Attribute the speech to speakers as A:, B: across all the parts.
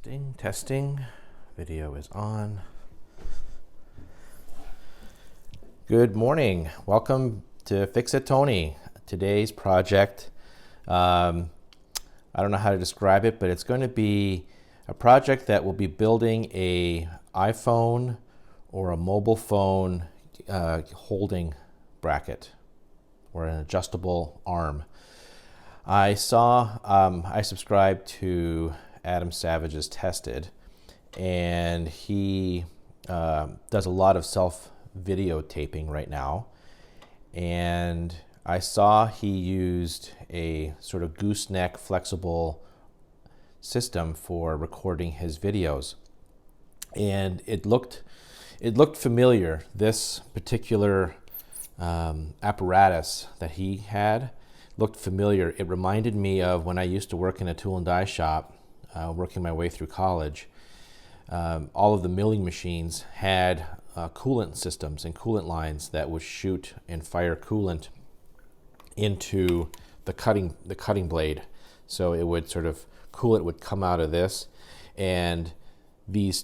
A: Testing. Video is on. Good morning. Welcome to Fix It Tony. Today's project, I don't know how to describe it, but it's going to be a project that will be building a iPhone or a mobile phone holding bracket or an adjustable arm. I subscribed to Adam Savage's Tested, and he does a lot of self-videotaping right now. And I saw he used a sort of gooseneck flexible system for recording his videos. And it looked familiar. This particular apparatus that he had looked familiar. It reminded me of when I used to work in a tool and die shop, working my way through college. All of the milling machines had coolant systems and coolant lines that would shoot and fire coolant into the cutting blade. So it would sort of, coolant would come out of this, and these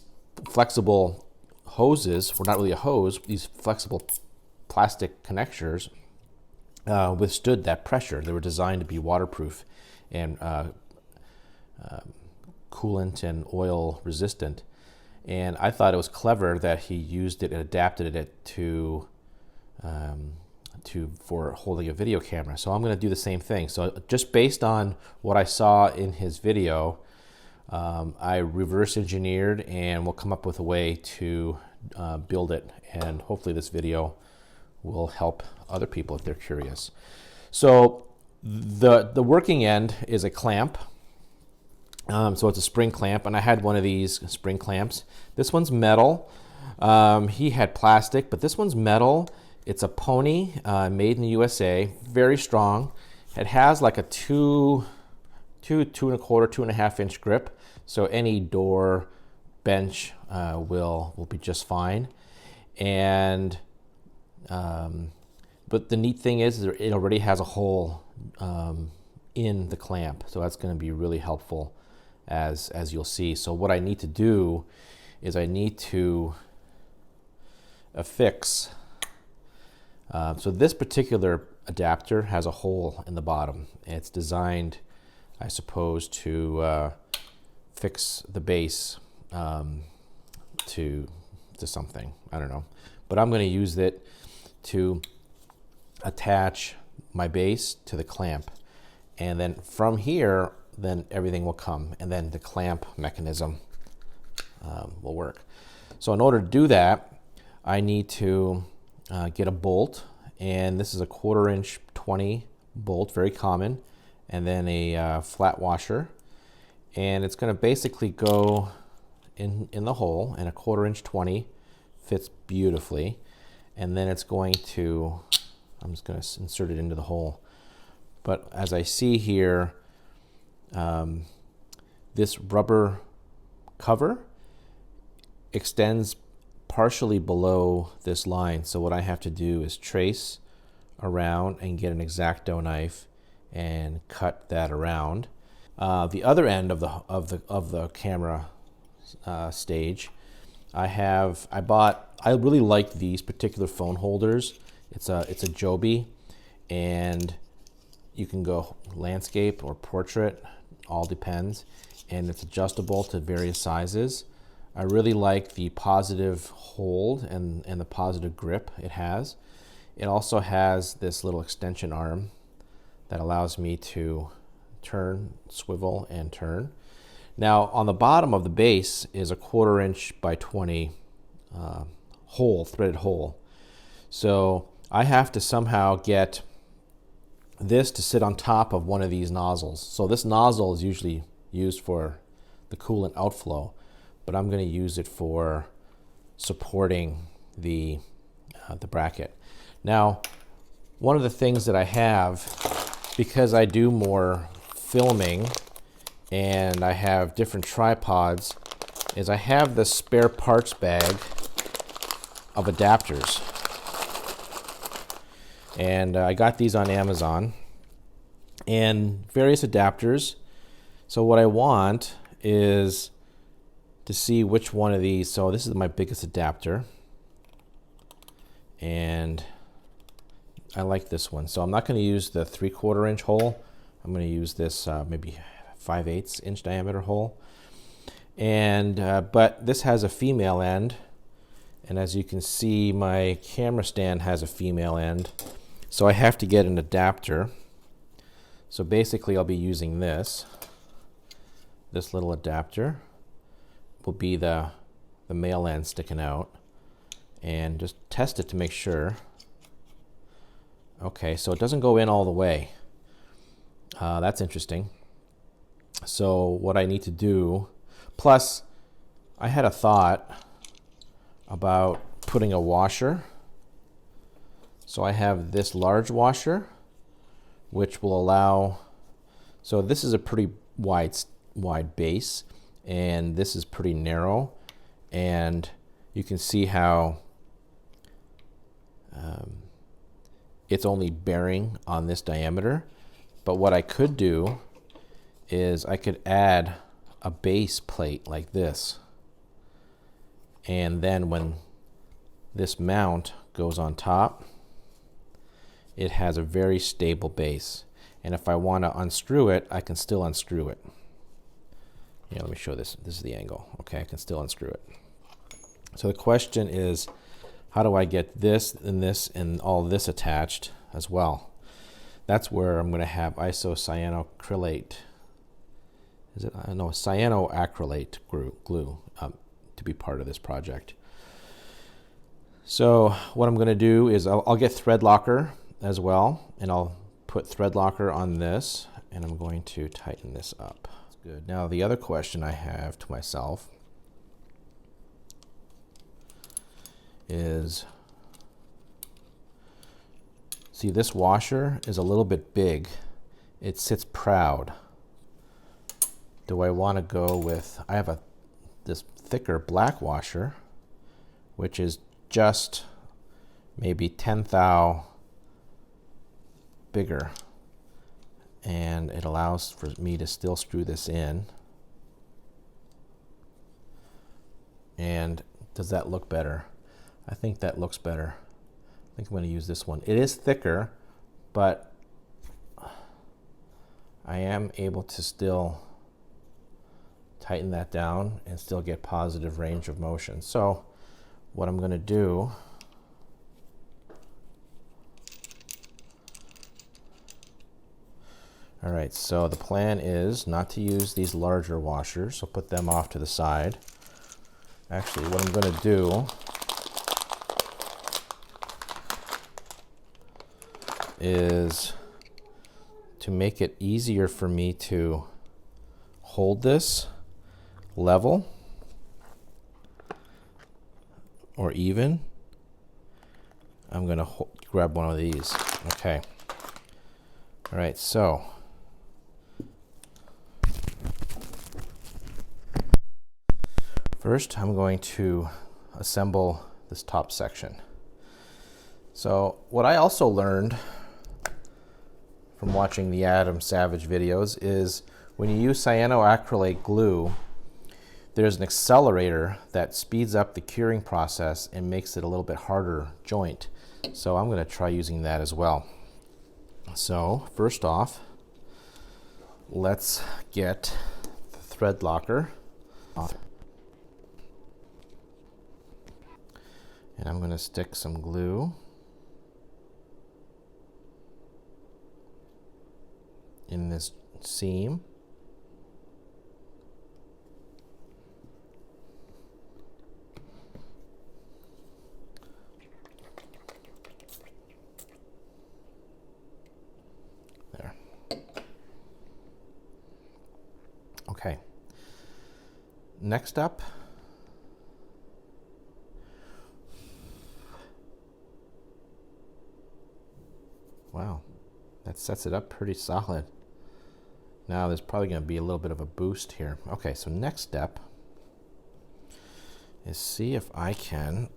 A: flexible hoses were not really a hose. These flexible plastic connectors withstood that pressure. They were designed to be waterproof and coolant and oil resistant. And I thought it was clever that he used it and adapted it for holding a video camera. So I'm going to do the same thing. So just based on what I saw in his video, I reverse engineered and we'll come up with a way to build it. And hopefully this video will help other people if they're curious. So the working end is a clamp. So it's a spring clamp, and I had one of these spring clamps. This one's metal. He had plastic, but this one's metal. It's a Pony, made in the USA, very strong. It has like a 2.25 inch grip, so any door, bench will be just fine. And but the neat thing is it already has a hole in the clamp, so that's going to be really helpful, as you'll see. So what I need to do is I need to affix. So this particular adapter has a hole in the bottom. It's designed, I suppose, to fix the base to something. I don't know, but I'm going to use it to attach my base to the clamp, and then from here, then everything will come, and then the clamp mechanism will work. So in order to do that, I need to get a bolt, and this is a 1/4 inch 20 bolt, very common, and then a flat washer, and it's going to basically go in the hole, and a 1/4 inch 20 fits beautifully, and then it's going to, I'm just going to insert it into the hole. But as I see here, this rubber cover extends partially below this line. So what I have to do is trace around and get an X-Acto knife and cut that around. The other end of the camera stage, I really like these particular phone holders. It's a JOBY, and you can go landscape or portrait, all depends, and it's adjustable to various sizes. I really like the positive hold and the positive grip it has. It also has this little extension arm that allows me to turn, swivel, and turn. Now on the bottom of the base is a 1/4 inch by 20 hole, threaded hole. So I have to somehow get this to sit on top of one of these nozzles. So this nozzle is usually used for the coolant outflow, but I'm going to use it for supporting the bracket. Now, one of the things that I have, because I do more filming and I have different tripods, is I have this spare parts bag of adapters. And I got these on Amazon, and various adapters. So what I want is to see which one of these. So this is my biggest adapter, and I like this one. So I'm not going to use the 3/4 inch hole. I'm going to use this maybe 5/8 inch diameter hole. And but this has a female end, and as you can see, my camera stand has a female end. So I have to get an adapter. So basically I'll be using this little adapter will be the male end sticking out, and just test it to make sure. Okay, so it doesn't go in all the way. That's interesting. So what I need to do, plus I had a thought about putting a washer. So I have this large washer, which will allow, so this is a pretty wide base, and this is pretty narrow, and you can see how it's only bearing on this diameter. But what I could do is I could add a base plate like this, and then when this mount goes on top, it has a very stable base. And if I want to unscrew it, I can still unscrew it. Yeah, let me show this. This is the angle. Okay, I can still unscrew it. So the question is, how do I get this and all this attached as well? That's where I'm going to have isocyanoacrylate. Is it? No, cyanoacrylate glue to be part of this project. So what I'm going to do is I'll get thread locker as well, and I'll put thread locker on this, and I'm going to tighten this up. That's good. Now the other question I have to myself is, see, this washer is a little bit big. It sits proud. Do I want to go with, I have this thicker black washer, which is just maybe 10 thou bigger, and it allows for me to still screw this in. And does that look better? I think that looks better. I think I'm going to use this one. It is thicker, but I am able to still tighten that down and still get positive range of motion. So what I'm going to do, all right, so the plan is not to use these larger washers, so put them off to the side. Actually, what I'm going to do is, to make it easier for me to hold this level or even, I'm going to grab one of these. Okay. All right, so first I'm going to assemble this top section. So what I also learned from watching the Adam Savage videos is when you use cyanoacrylate glue, there's an accelerator that speeds up the curing process and makes it a little bit harder joint. So I'm going to try using that as well. So first off, let's get the thread locker off. And I'm going to stick some glue in this seam. There. Okay. Next up, wow, that sets it up pretty solid. Now there's probably going to be a little bit of a boost here. Okay, so next step is see if I can,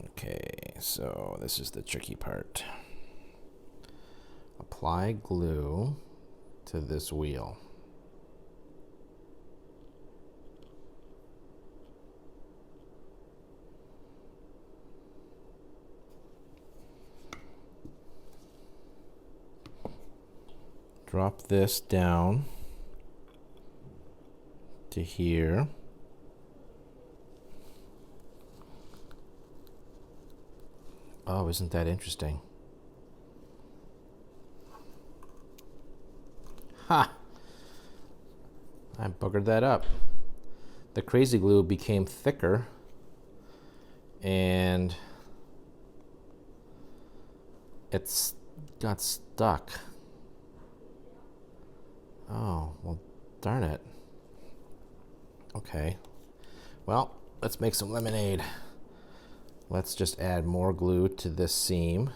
A: okay, so this is the tricky part. Apply glue to this wheel. drop this down to here. Oh, isn't that interesting? Ha! I buggered that up. The crazy glue became thicker and it's got stuck. Oh, well, darn it. Okay. Well, let's make some lemonade. Let's just add more glue to this seam.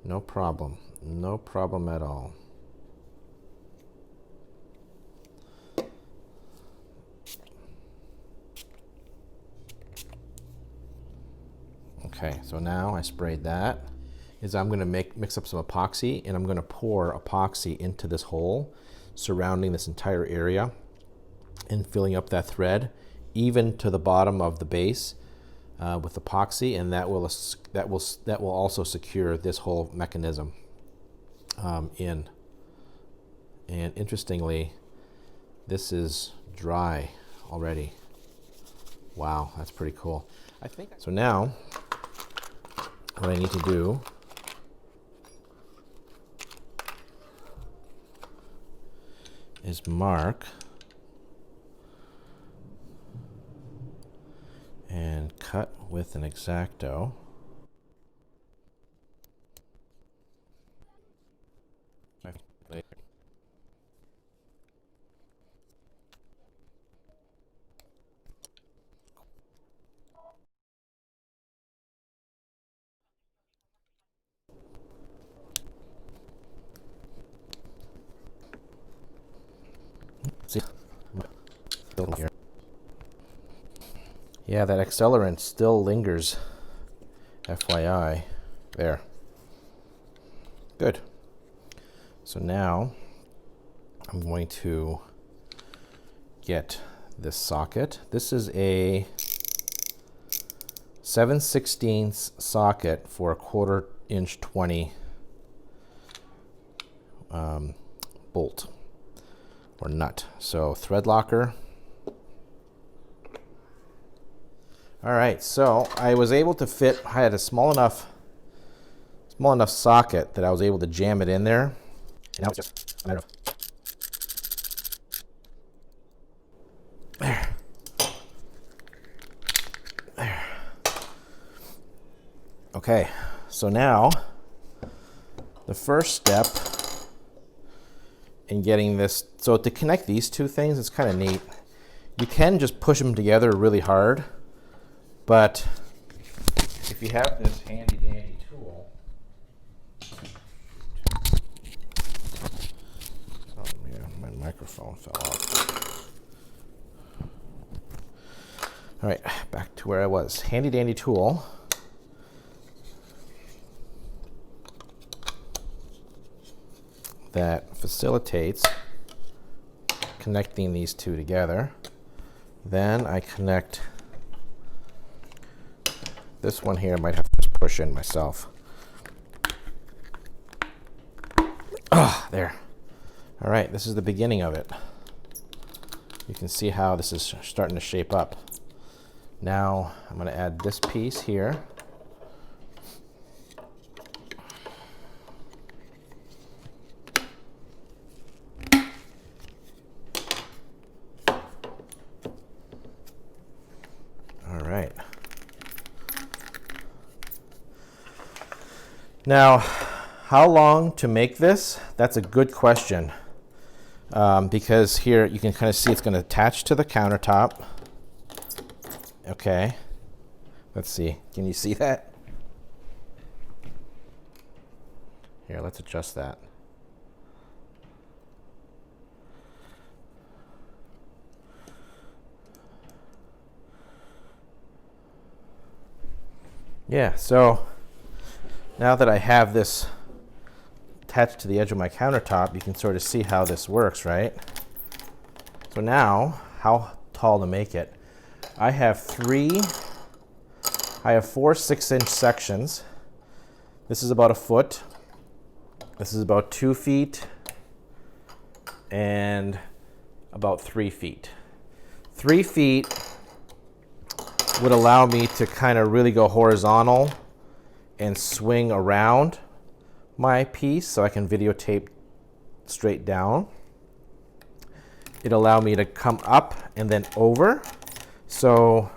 A: No problem. No problem at all. Okay, so now I sprayed that. I'm going to mix up some epoxy, and I'm going to pour epoxy into this hole surrounding this entire area and filling up that thread even to the bottom of the base with epoxy, and that will also secure this whole mechanism in. And interestingly, this is dry already. Wow, that's pretty cool. So now what I need to do is mark and cut with an X-Acto. See, here. Yeah, that accelerant still lingers. FYI. There. Good. So now I'm going to get this socket. This is a 7/16 socket for a 1/4 inch 20 bolt or nut. So thread locker. All right, so I was able to fit, I had a small enough socket that I was able to jam it in there. And now it's just a matter of there. Okay, so now the first step in getting this, so to connect these two things, it's kind of neat. You can just push them together really hard, but if you have this handy dandy tool, oh yeah, my microphone fell off. All right, back to where I was. Handy dandy tool. That facilitates connecting these two together. Then I connect this one here. I might have to just push in myself. Ah, there. All right, this is the beginning of it. You can see how this is starting to shape up. Now I'm going to add this piece here. Now, how long to make this? That's a good question, because here you can kind of see it's going to attach to the countertop. Okay, let's see. Can you see that? Here, let's adjust that. Yeah, so now that I have this attached to the edge of my countertop, you can sort of see how this works, right? So now, how tall to make it? I have three I have 4 6-inch sections. This is about 1 foot. This is about 2 feet and about 3 feet. 3 feet would allow me to kind of really go horizontal and swing around my piece so I can videotape straight down. It allowed me to come up and then over. So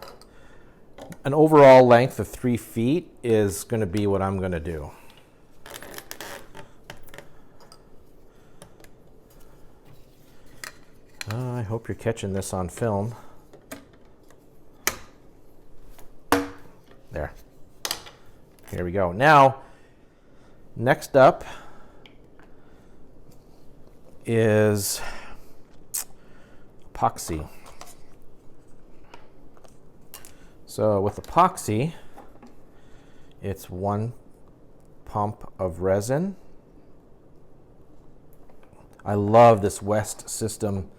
A: an overall length of 3 feet is going to be what I'm going to do. I hope you're catching this on film. There. Here we go. Now, next up is epoxy. So with epoxy, it's 1 pump of resin. I love this West System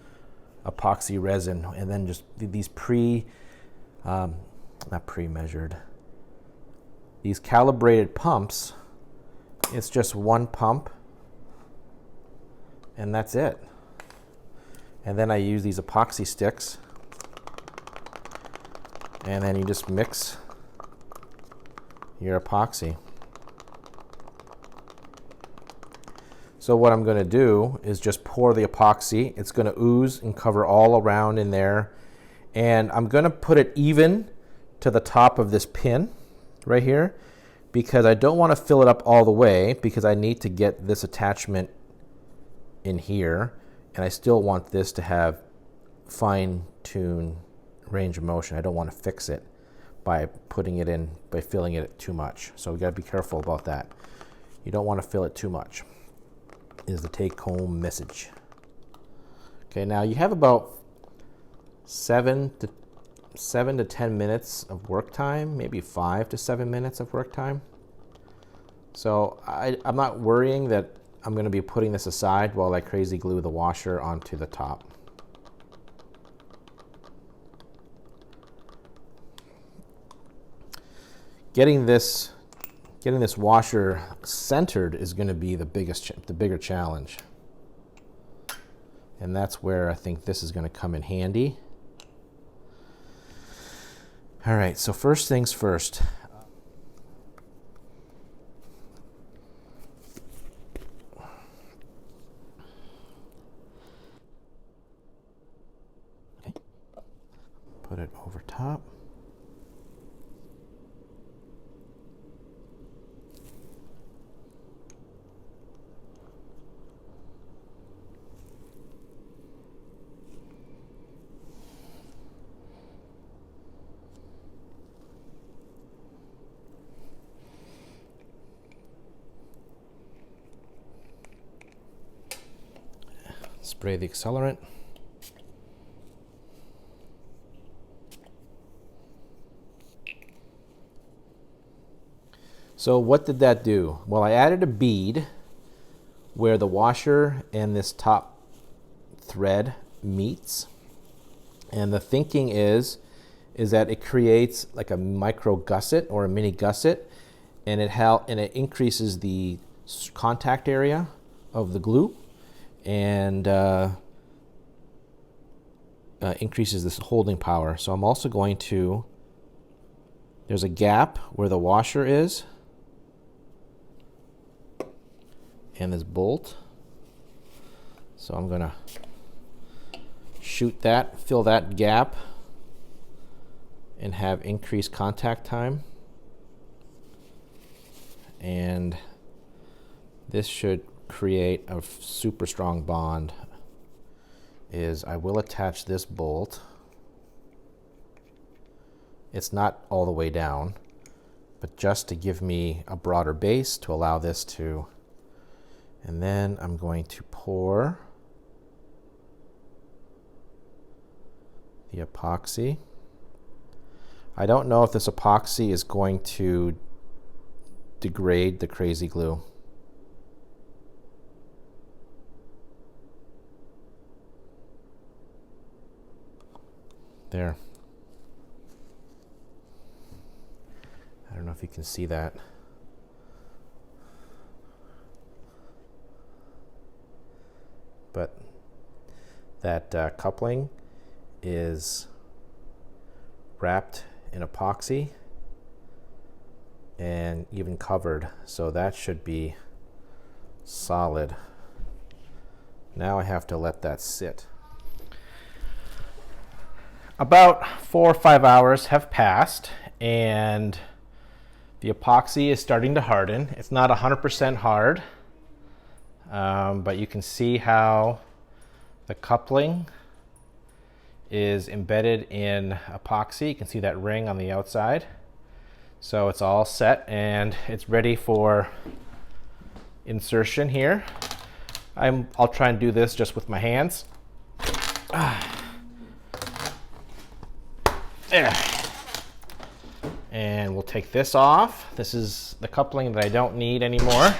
A: epoxy resin, and then just these not pre-measured, these calibrated pumps. It's just 1 pump and that's it. And then I use these epoxy sticks, and then you just mix your epoxy. So what I'm going to do is just pour the epoxy. It's going to ooze and cover all around in there. And I'm going to put it even to the top of this pin right here, because I don't want to fill it up all the way, because I need to get this attachment in here. And I still want this to have fine-tuned range of motion. I don't want to fix it by putting it in, by filling it too much. So we got to be careful about that. You don't want to fill it too much, is the take-home message. Okay, now you have about 7 to 10 minutes of work time, maybe 5 to 7 minutes of work time. So I'm not worrying that I'm going to be putting this aside while I crazy glue the washer onto the top. Getting this washer centered is going to be the bigger challenge. And that's where I think this is going to come in handy. All right, so first things first. Okay. Put it over top. Spray the accelerant. So what did that do? Well, I added a bead where the washer and this top thread meets. And the thinking is that it creates like a micro gusset or a mini gusset, and it increases the contact area of the glue, and increases this holding power. So I'm also going to, there's a gap where the washer is, and this bolt. So I'm gonna shoot that, fill that gap, and have increased contact time. And this should create a super strong bond. I will attach this bolt. It's not all the way down, but just to give me a broader base to allow this to, and then I'm going to pour the epoxy. I don't know if this epoxy is going to degrade the crazy glue. There. know if you can see that. But that coupling is wrapped in epoxy and even covered, so that should be solid. Now I have to let that sit. About 4 or 5 hours have passed and the epoxy is starting to harden. It's not 100% hard, but you can see how the coupling is embedded in epoxy. You can see that ring on the outside. So it's all set and it's ready for insertion here. I'll try and do this just with my hands. There. And we'll take this off. This is the coupling that I don't need anymore.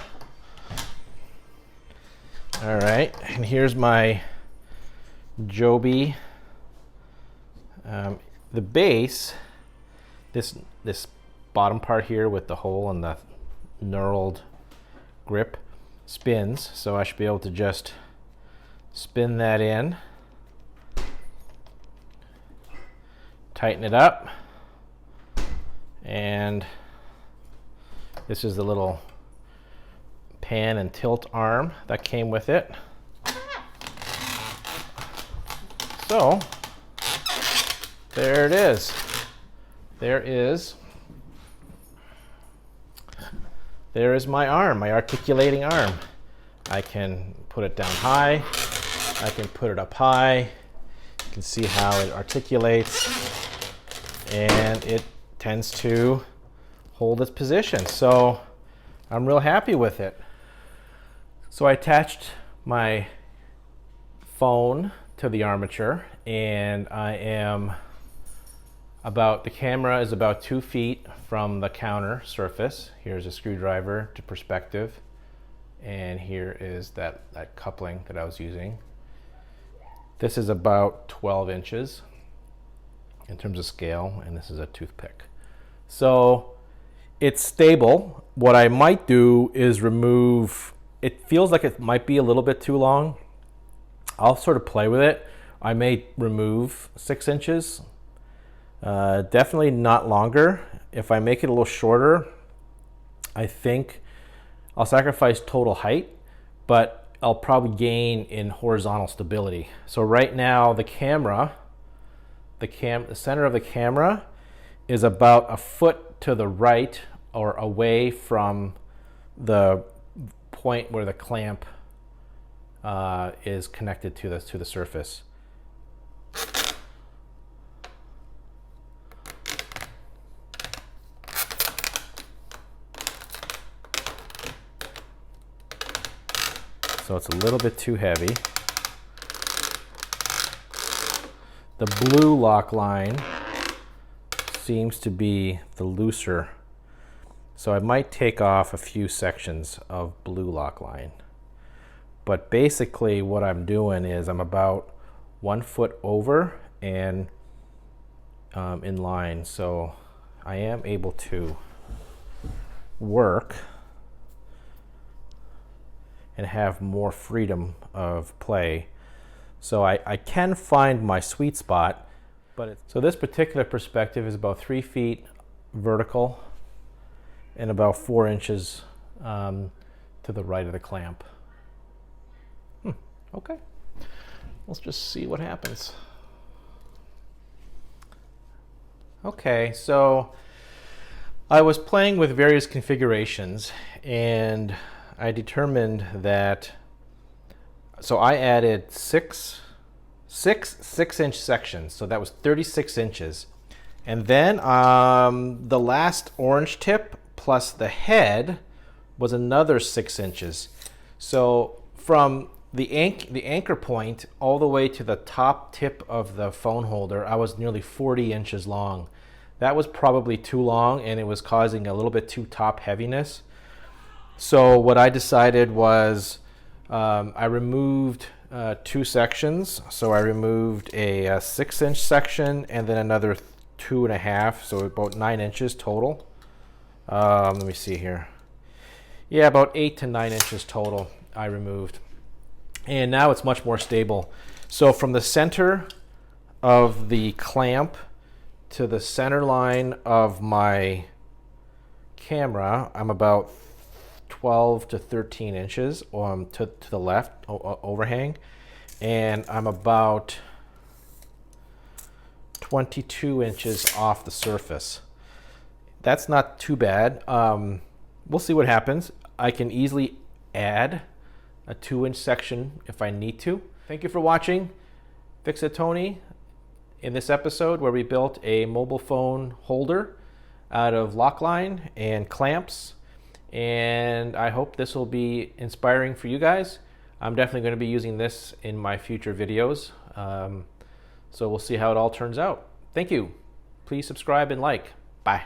A: All right, and here's my JOBY. The base, this bottom part here with the hole and the knurled grip spins, so I should be able to just spin that in, tighten it up, and this is the little pan and tilt arm that came with it. So there it is. There is my arm, my articulating arm. I can put it down high, I can put it up high. You can see how it articulates and it tends to hold its position. So I'm real happy with it. So I attached my phone to the armature and the camera is about 2 feet from the counter surface. Here's a screwdriver to perspective, and here is that coupling that I was using. This is about 12 inches in terms of scale, and this is a toothpick. So it's stable. What I might do is remove, it feels like it might be a little bit too long. I'll sort of play with it. I may remove 6 inches. Definitely not longer. If I make it a little shorter, I think I'll sacrifice total height, but I'll probably gain in horizontal stability. So right now the camera, the center of the camera is about a foot to the right or away from the point where the clamp is connected to the surface. So it's a little bit too heavy. The blue LOC-LINE seems to be the looser. So I might take off a few sections of blue LOC-LINE. But basically what I'm doing is I'm about 1 foot over and in line. So I am able to work and have more freedom of play. So I can find my sweet spot, so this particular perspective is about 3 feet vertical and about 4 inches to the right of the clamp. Okay, let's just see what happens. Okay, so I was playing with various configurations and I determined that, so I added six 6-inch sections, so that was 36 inches. And then the last orange tip plus the head was another 6 inches. So from the anchor point all the way to the top tip of the phone holder, I was nearly 40 inches long. That was probably too long and it was causing a little bit too top heaviness. So what I decided was I removed 2 sections. So I removed a 6-inch section and then another 2.5, so about 9 inches total Let me see here. Yeah, about 8 to 9 inches total I removed. And now it's much more stable. So from the center of the clamp to the center line of my camera, I'm about 12 to 13 inches to the left overhang, and I'm about 22 inches off the surface. That's not too bad. We'll see what happens. I can easily add a 2-inch section if I need to. Thank you for watching Fix It Tony in this episode where we built a mobile phone holder out of LOC-LINE and clamps. And I hope this will be inspiring for you guys. I'm definitely going to be using this in my future videos. So we'll see how it all turns out. Thank you. Please subscribe and like. Bye.